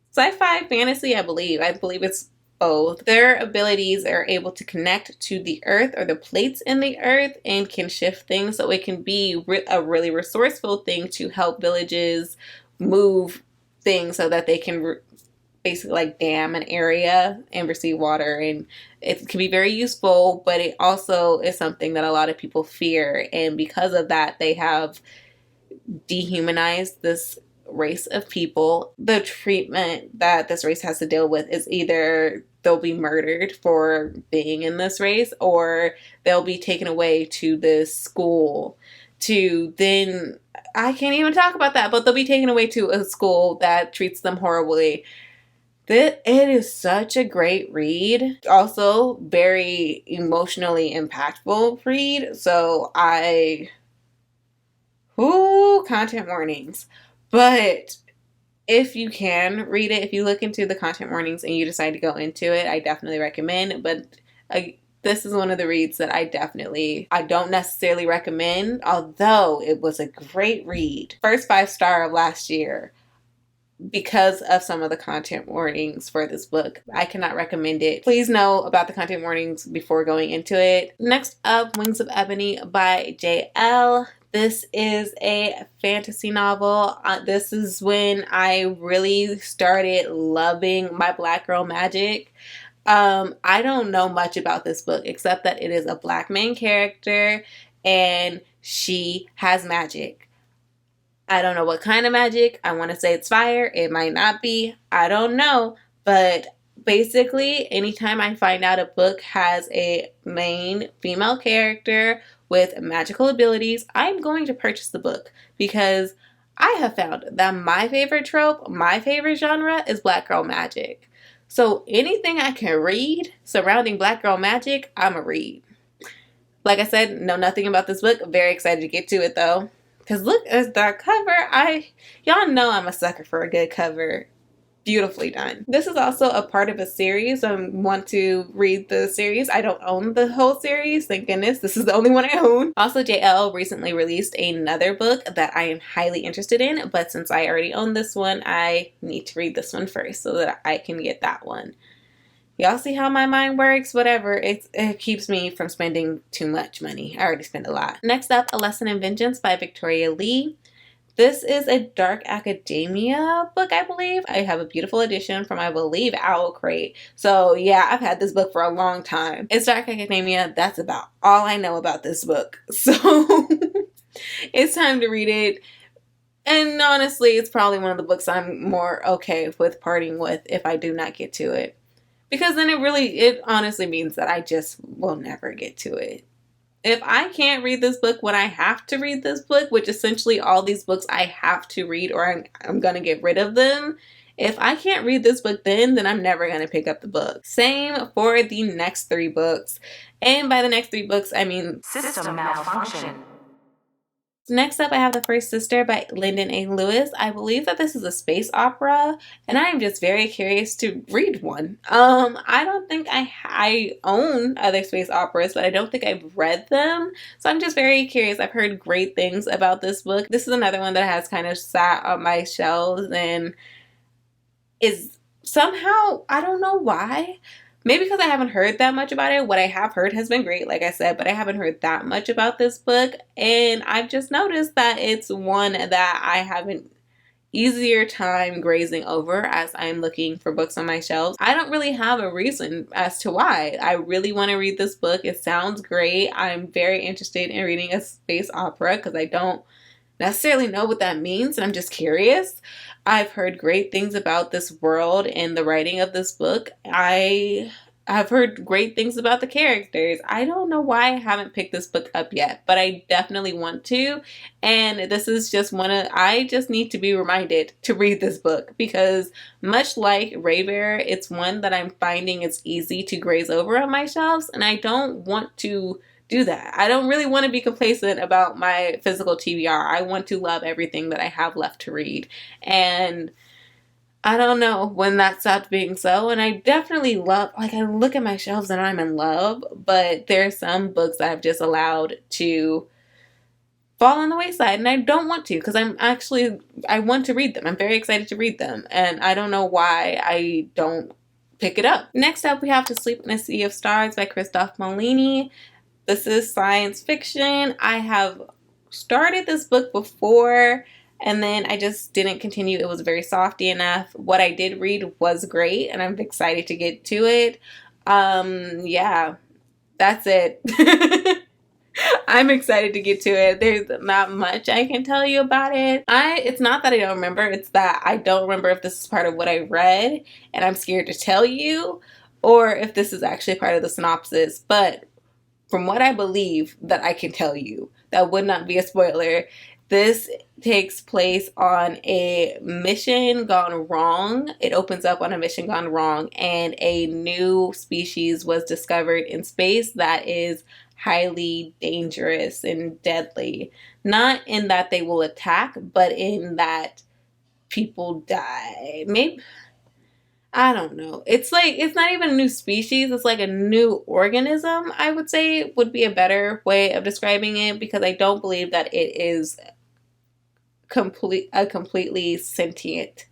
Sci-fi fantasy, I believe. I believe it's both. Their abilities are able to connect to the earth or the plates in the earth and can shift things, so it can be a really resourceful thing to help villages move things so that they can basically like dam an area and receive water, and it can be very useful, but it also is something that a lot of people fear, and because of that they have dehumanized this race of people. The treatment that this race has to deal with is either they'll be murdered for being in this race, or they'll be taken away to this school to then, I can't even talk about that, but they'll be taken away to a school that treats them horribly. It is such a great read. Also, very emotionally impactful read. So content warnings. But if you can read it, if you look into the content warnings and you decide to go into it, I definitely recommend. But this is one of the reads that I don't necessarily recommend, although it was a great read. First 5-star of last year because of some of the content warnings for this book. I cannot recommend it. Please know about the content warnings before going into it. Next up, Wings of Ebony by JL. This is a fantasy novel. This is when I really started loving my Black girl magic. I don't know much about this book except that it is a Black main character and she has magic. I don't know what kind of magic. I want to say it's fire. It might not be. I don't know. But basically, anytime I find out a book has a main female character with magical abilities, I'm going to purchase the book because I have found that my favorite trope, my favorite genre is Black girl magic. So anything I can read surrounding Black girl magic, I'm a read. Like I said, know nothing about this book. Very excited to get to it though. Because look at that cover. Y'all know I'm a sucker for a good cover. Beautifully done. This is also a part of a series. I want to read the series. I don't own the whole series. Thank goodness. This is the only one I own. Also, JL recently released another book that I am highly interested in. But since I already own this one, I need to read this one first so that I can get that one. Y'all see how my mind works? Whatever. It keeps me from spending too much money. I already spend a lot. Next up, A Lesson in Vengeance by Victoria Lee. This is a dark academia book, I believe. I have a beautiful edition from, I believe, Owl Crate. So yeah, I've had this book for a long time. It's dark academia. That's about all I know about this book. So it's time to read it. And honestly, it's probably one of the books I'm more okay with parting with if I do not get to it. Because then it honestly means that I just will never get to it. If I can't read this book when I have to read this book, which essentially all these books I have to read or I'm going to get rid of them, If I can't read this book then I'm never going to pick up the book. Same for the next 3 books. And by the next 3 books, I mean System malfunction. Next up, I have The First Sister by Lyndon A. Lewis. I believe that this is a space opera, and I am just very curious to read one. I don't think I own other space operas, but I don't think I've read them, so I'm just very curious. I've heard great things about this book. This is another one that has kind of sat on my shelves and is somehow, I don't know why, maybe because I haven't heard that much about it. What I have heard has been great, like I said, but I haven't heard that much about this book. And I've just noticed that it's one that I have an easier time grazing over as I'm looking for books on my shelves. I don't really have a reason as to why. I really want to read this book. It sounds great. I'm very interested in reading a space opera because I don't necessarily know what that means, and I'm just curious. I've heard great things about this world and the writing of this book. I've heard great things about the characters. I don't know why I haven't picked this book up yet, but I definitely want to. And this is just I just need to be reminded to read this book because much like Raybear, it's one that I'm finding it's easy to graze over on my shelves, and I don't want to do that. I don't really want to be complacent about my physical TBR. I want to love everything that I have left to read. And I don't know when that stopped being so. And I definitely love, like, I look at my shelves and I'm in love, but there are some books that I've just allowed to fall on the wayside, and I don't want to because I want to read them. I'm very excited to read them, and I don't know why I don't pick it up. Next up, we have To Sleep in a Sea of Stars by Christophe Molini. This is science fiction. I have started this book before and then I just didn't continue. It was very softy enough. What I did read was great and I'm excited to get to it. Yeah, that's it. I'm excited to get to it. There's not much I can tell you about it. It's not that I don't remember, it's that I don't remember if this is part of what I read and I'm scared to tell you, or if this is actually part of the synopsis. But from what I believe that I can tell you, that would not be a spoiler. This takes place on a mission gone wrong. It opens up on a mission gone wrong, and a new species was discovered in space that is highly dangerous and deadly. Not in that they will attack, but in that people die. Maybe, I don't know. It's like, it's not even a new species. It's like a new organism, I would say would be a better way of describing it, because I don't believe that it is a completely sentient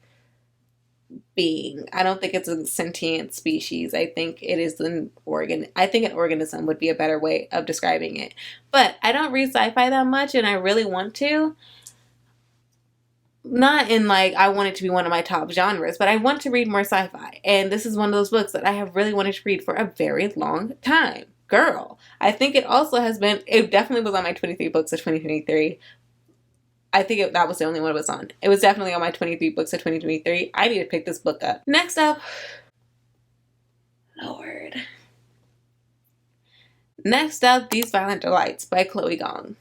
being. I don't think it's a sentient species. I think it is an organism would be a better way of describing it. But I don't read sci-fi that much, and I really want to. Not in like I want it to be one of my top genres, but I want to read more sci-fi. And this is one of those books that I have really wanted to read for a very long time. Girl, I think it definitely was on my 23 books of 2023. I think that was the only one it was on. It was definitely on my 23 books of 2023. I need to pick this book up. Next up, Lord. Next up, These Violent Delights by Chloe Gong.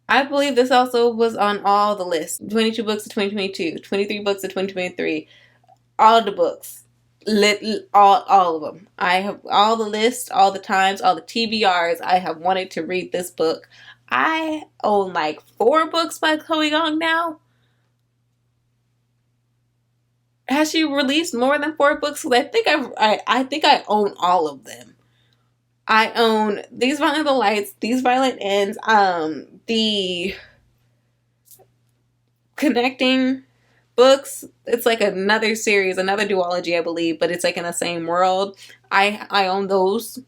I believe this also was on all the lists. 22 books of 2022, 23 books of 2023, all the books, all of them. I have all the lists, all the times, all the TBRs. I have wanted to read this book. I own like 4 books by Chloe Gong now. Has she released more than 4 books? I think I own all of them. I own These Violent Delights, These Violent Ends, the Connecting books. It's like another series, another duology, I believe, but it's like in the same world. I own those.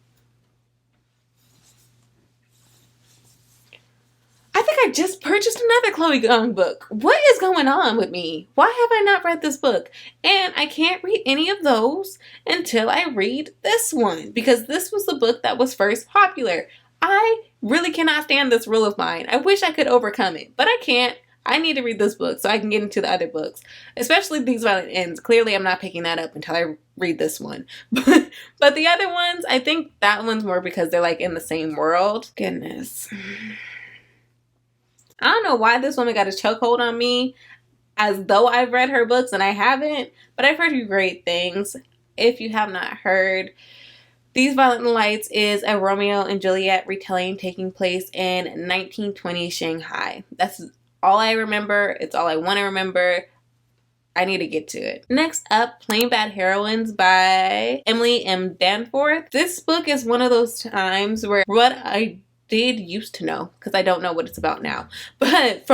I think I just purchased another Chloe Gong book. What is going on with me? Why have I not read this book? And I can't read any of those until I read this one, because this was the book that was first popular. I really cannot stand this rule of mine. I wish I could overcome it, but I can't. I need to read this book so I can get into the other books, especially These Violent Ends. Clearly, I'm not picking that up until I read this one. But the other ones, I think that one's more because they're like in the same world. Goodness. I don't know why this woman got a chokehold on me. as though I've read her books, and I haven't, but I've heard great things. If you have not heard, These Violent Lights is a Romeo and Juliet retelling taking place in 1920 Shanghai. That's all I remember. It's all I want to remember. I need to get to it. Next up, Plain Bad Heroines by Emily M. Danforth. This book is one of those times where what I did used to know, because I don't know what it's about now, but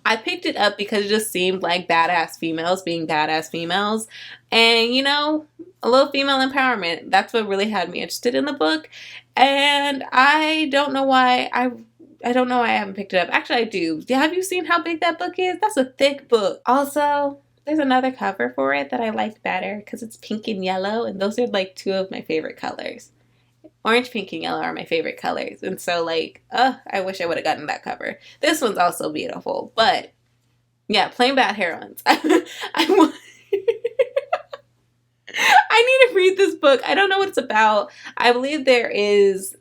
I picked it up because it just seemed like badass females being badass females, and you know, a little female empowerment. That's what really had me interested in the book, and I don't know why I don't know why I haven't picked it up. Actually, I do. Have you seen how big that book is? That's a thick book. Also, there's another cover for it that I liked better because it's pink and yellow, and those are like two of my favorite colors. Orange, pink, and yellow are my favorite colors, and so like, I wish I would have gotten that cover. This one's also beautiful, but yeah, Plain Bad Heroines. I need to read this book. I don't know what it's about. I believe there is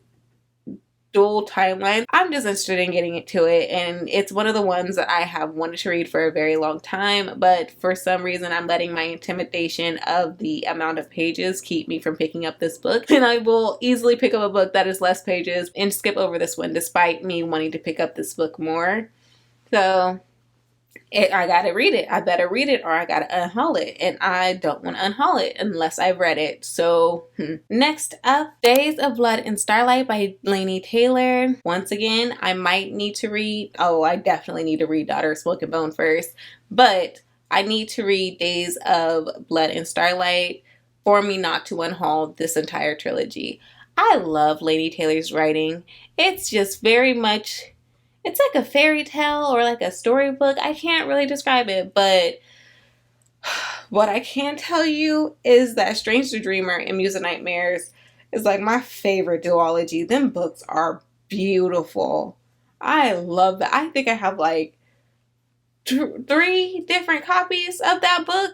dual timelines. I'm just interested in getting into it, and it's one of the ones that I have wanted to read for a very long time, but for some reason I'm letting my intimidation of the amount of pages keep me from picking up this book, and I will easily pick up a book that is less pages and skip over this one despite me wanting to pick up this book more. So I gotta read it. I better read it or I gotta unhaul it. And I don't want to unhaul it unless I've read it. So, Next up, Days of Blood and Starlight by Laini Taylor. Once again, I might need to read, I definitely need to read Daughter of Smoke and Bone first. But I need to read Days of Blood and Starlight for me not to unhaul this entire trilogy. I love Laini Taylor's writing. It's just very much... It's like a fairy tale or like a storybook. I can't really describe it, but what I can tell you is that Strange the Dreamer and Muse of Nightmares is like my favorite duology. Them books are beautiful. I love that. I think I have like 3 different copies of that book.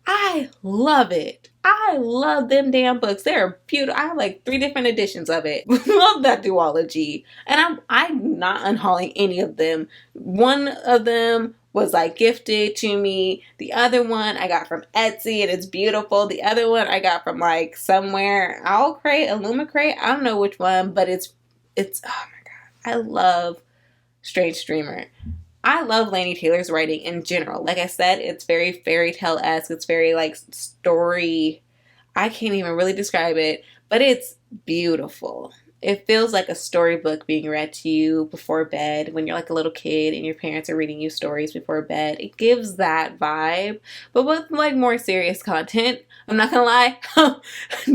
I love it. I love them damn books. They're beautiful. I have like 3 different editions of it. Love that duology. And I'm not unhauling any of them. One of them was like gifted to me. The other one I got from Etsy and it's beautiful. The other one I got from like somewhere, Owl Crate, Illuma Crate. I don't know which one, but it's oh my god. I love Strange Dreamer. I love Laini Taylor's writing in general. Like I said, it's very fairy tale-esque. It's very like story. I can't even really describe it, but it's beautiful. It feels like a storybook being read to you before bed when you're like a little kid and your parents are reading you stories before bed. It gives that vibe, but with like more serious content. I'm not gonna lie.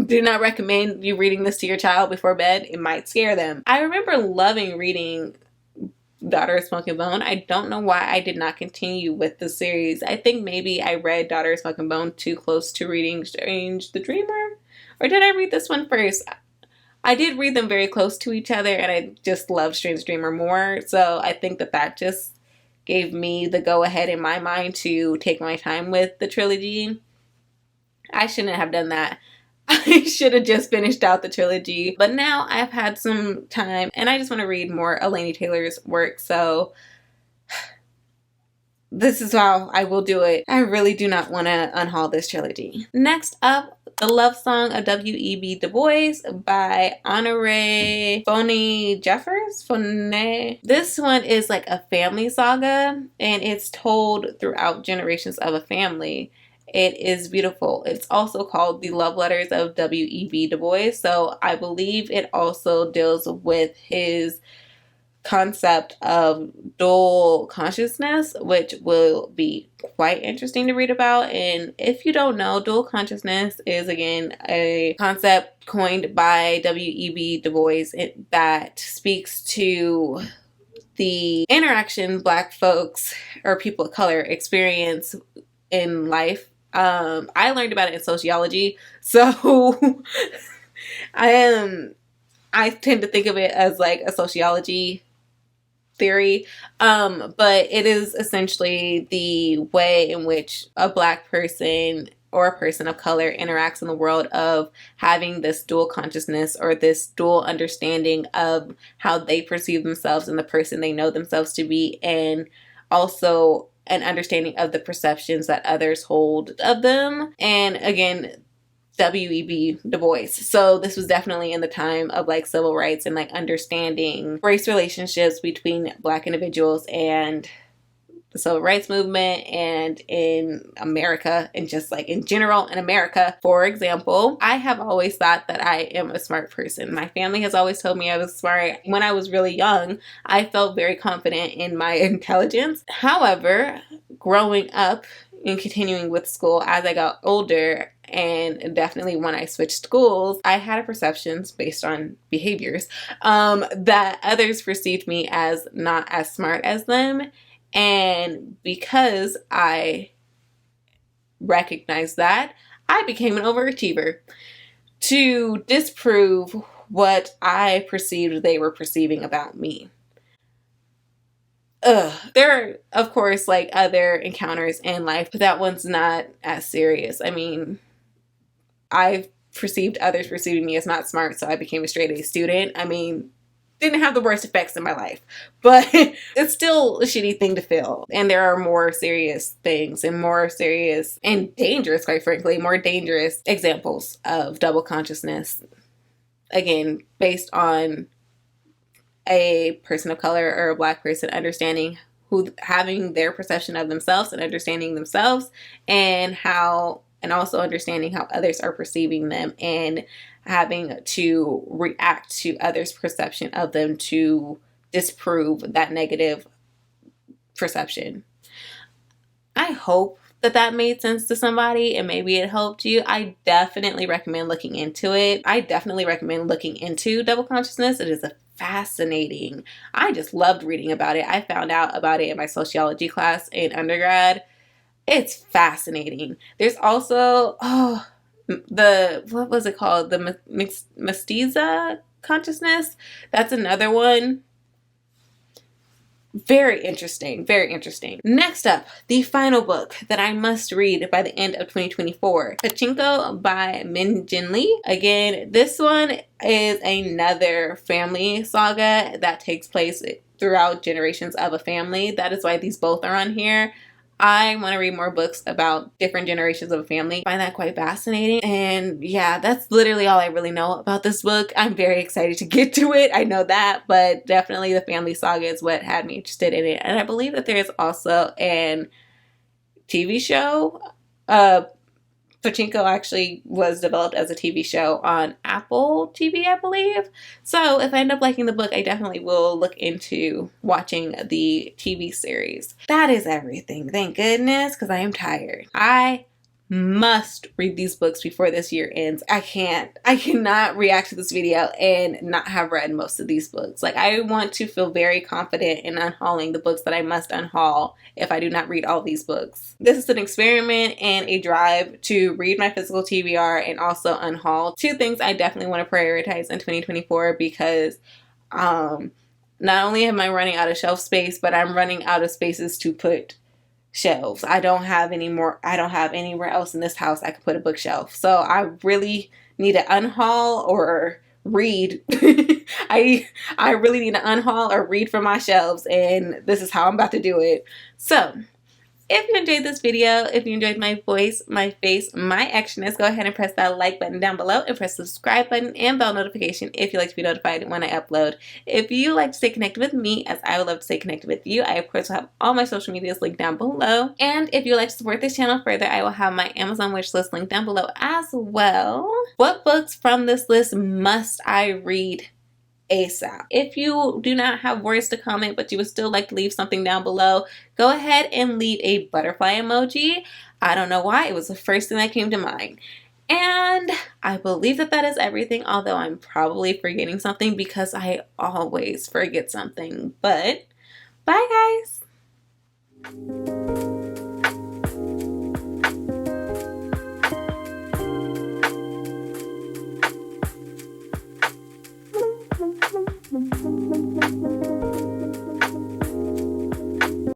Do not recommend you reading this to your child before bed. It might scare them. I remember loving reading Daughter of Smoke and Bone. I don't know why I did not continue with the series. I think maybe I read Daughter of Smoke and Bone too close to reading Strange the Dreamer. Or did I read this one first? I did read them very close to each other, and I just love Strange Dreamer more. So I think that just gave me the go-ahead in my mind to take my time with the trilogy. I shouldn't have done that. I should have just finished out the trilogy. But now I've had some time and I just want to read more of Laini Taylor's work. So this is how I will do it. I really do not want to unhaul this trilogy. Next up, The Love Song of W.E.B. Du Bois by Honoré Phone Jeffers. This one is like a family saga and it's told throughout generations of a family. It is beautiful. It's also called The Love Letters of W.E.B. Du Bois. So I believe it also deals with his concept of dual consciousness, which will be quite interesting to read about. And if you don't know, dual consciousness is again a concept coined by W.E.B. Du Bois that speaks to the interaction Black folks or people of color experience in life. I learned about it in sociology, so I tend to think of it as like a sociology theory, but it is essentially the way in which a Black person or a person of color interacts in the world of having this dual consciousness or this dual understanding of how they perceive themselves and the person they know themselves to be, and also an understanding of the perceptions that others hold of them. And again, W.E.B. Du Bois. So this was definitely in the time of like civil rights and like understanding race relationships between Black individuals and the civil rights movement and in America, and just like in general in America. For example, I have always thought that I am a smart person. My family has always told me I was smart. When I was really young, I felt very confident in my intelligence. However, growing up and continuing with school as I got older, and definitely when I switched schools, I had perceptions based on behaviors that others perceived me as not as smart as them. And because I recognized that, I became an overachiever to disprove what I perceived they were perceiving about me. There are, of course, like other encounters in life, but that one's not as serious. I mean, I've perceived others perceiving me as not smart, so I became a straight A student. I mean, didn't have the worst effects in my life, but it's still a shitty thing to feel. And there are more serious things and more serious and dangerous, quite frankly, more dangerous examples of double consciousness. Again, based on a person of color or a Black person understanding having their perception of themselves and understanding themselves, and also understanding how others are perceiving them, and having to react to others' perception of them to disprove that negative perception. I hope that made sense to somebody and maybe it helped you. I definitely recommend looking into it. I definitely recommend looking into double consciousness. It is fascinating. I just loved reading about it. I found out about it in my sociology class in undergrad. It's fascinating. There's also, what was it called? The mestiza consciousness. That's another one. Very interesting. Very interesting. Next up, the final book that I must read by the end of 2024. Pachinko by Min Jin Lee. Again, this one is another family saga that takes place throughout generations of a family. That is why these both are on here. I want to read more books about different generations of a family. I find that quite fascinating. And yeah, that's literally all I really know about this book. I'm very excited to get to it. I know that, but definitely the Family Saga is what had me interested in it. And I believe that there's also an TV show. Pachinko actually was developed as a TV show on Apple TV, I believe. So if I end up liking the book, I definitely will look into watching the TV series. That is everything. Thank goodness, because I am tired. I must read these books before this year ends. I cannot react to this video and not have read most of these books. Like, I want to feel very confident in unhauling the books that I must unhaul if I do not read all these books. This is an experiment and a drive to read my physical TBR and also unhaul. Two things I definitely want to prioritize in 2024 because not only am I running out of shelf space, but I'm running out of spaces to put shelves. I don't have anywhere else in this house I could put a bookshelf. So I really need to unhaul or read. I really need to unhaul or read from my shelves, and this is how I'm about to do it. So if you enjoyed this video, if you enjoyed my voice, my face, my actionness, go ahead and press that like button down below and press the subscribe button and bell notification if you like to be notified when I upload. If you like to stay connected with me, as I would love to stay connected with you, I of course will have all my social medias linked down below. And if you would like to support this channel further, I will have my Amazon wishlist linked down below as well. What books from this list must I read ASAP? If you do not have words to comment but you would still like to leave something down below, go ahead and leave a butterfly emoji. I don't know why, it was the first thing that came to mind. And I believe that is everything, although I'm probably forgetting something because I always forget something. But bye guys.